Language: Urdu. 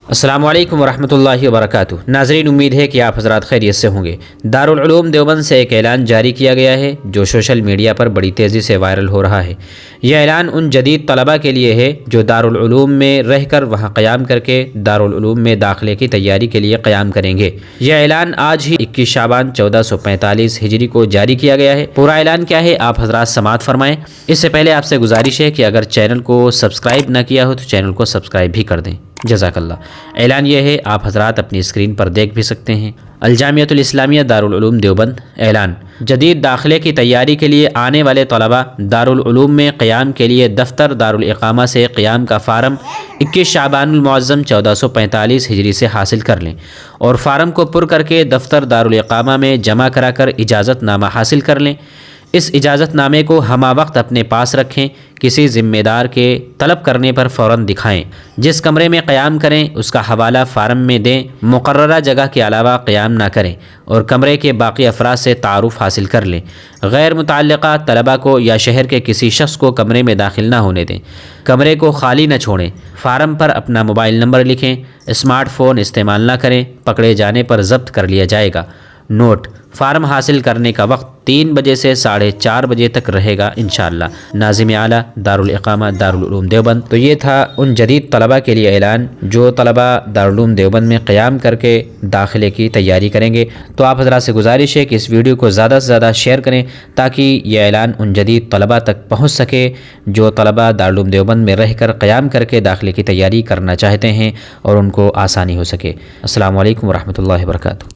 السلام علیکم ورحمۃ اللہ وبرکاتہ۔ ناظرین، امید ہے کہ آپ حضرات خیریت سے ہوں گے۔ دارالعلوم دیوبند سے ایک اعلان جاری کیا گیا ہے جو سوشل میڈیا پر بڑی تیزی سے وائرل ہو رہا ہے۔ یہ اعلان ان جدید طلباء کے لیے ہے جو دارالعلوم میں رہ کر وہاں قیام کر کے دارالعلوم میں داخلے کی تیاری کے لیے قیام کریں گے۔ یہ اعلان آج ہی 21 شعبان 1445 ہجری کو جاری کیا گیا ہے۔ پورا اعلان کیا ہے آپ حضرات سماعت فرمائیں۔ اس سے پہلے آپ سے گزارش ہے کہ اگر چینل کو سبسکرائب نہ کیا ہو تو چینل کو سبسکرائب بھی کر دیں، جزاک اللہ۔ اعلان یہ ہے، آپ حضرات اپنی اسکرین پر دیکھ بھی سکتے ہیں۔ الجامعۃ الاسلامیہ دارالعلوم دیوبند اعلان: جدید داخلے کی تیاری کے لیے آنے والے طلباء دارالعلوم میں قیام کے لیے دفتر دارالاقامہ سے قیام کا فارم 21 شعبان المعظم 1445 ہجری سے حاصل کر لیں اور فارم کو پر کر کے دفتر دارالاقامہ میں جمع کرا کر اجازت نامہ حاصل کر لیں۔ اس اجازت نامے کو ہمہ وقت اپنے پاس رکھیں، کسی ذمہ دار کے طلب کرنے پر فوراً دکھائیں۔ جس کمرے میں قیام کریں اس کا حوالہ فارم میں دیں۔ مقررہ جگہ کے علاوہ قیام نہ کریں اور کمرے کے باقی افراد سے تعارف حاصل کر لیں۔ غیر متعلقہ طلباء کو یا شہر کے کسی شخص کو کمرے میں داخل نہ ہونے دیں۔ کمرے کو خالی نہ چھوڑیں۔ فارم پر اپنا موبائل نمبر لکھیں۔ اسمارٹ فون استعمال نہ کریں، پکڑے جانے پر ضبط کر لیا جائے گا۔ نوٹ: فارم حاصل کرنے کا وقت 3 بجے سے 4:30 بجے تک رہے گا انشاءاللہ۔ ناظم اعلیٰ دارالاقامہ دارالعلوم دیوبند۔ تو یہ تھا ان جدید طلباء کے لیے اعلان جو طلباء دارالعلوم دیوبند میں قیام کر کے داخلے کی تیاری کریں گے۔ تو آپ حضرات سے گزارش ہے کہ اس ویڈیو کو زیادہ سے زیادہ شیئر کریں تاکہ یہ اعلان ان جدید طلباء تک پہنچ سکے جو طلباء دارالعلوم دیوبند میں رہ کر قیام کر کے داخلے کی تیاری کرنا چاہتے ہیں اور ان کو آسانی ہو سکے۔ السلام علیکم ورحمۃ اللہ وبرکاتہ۔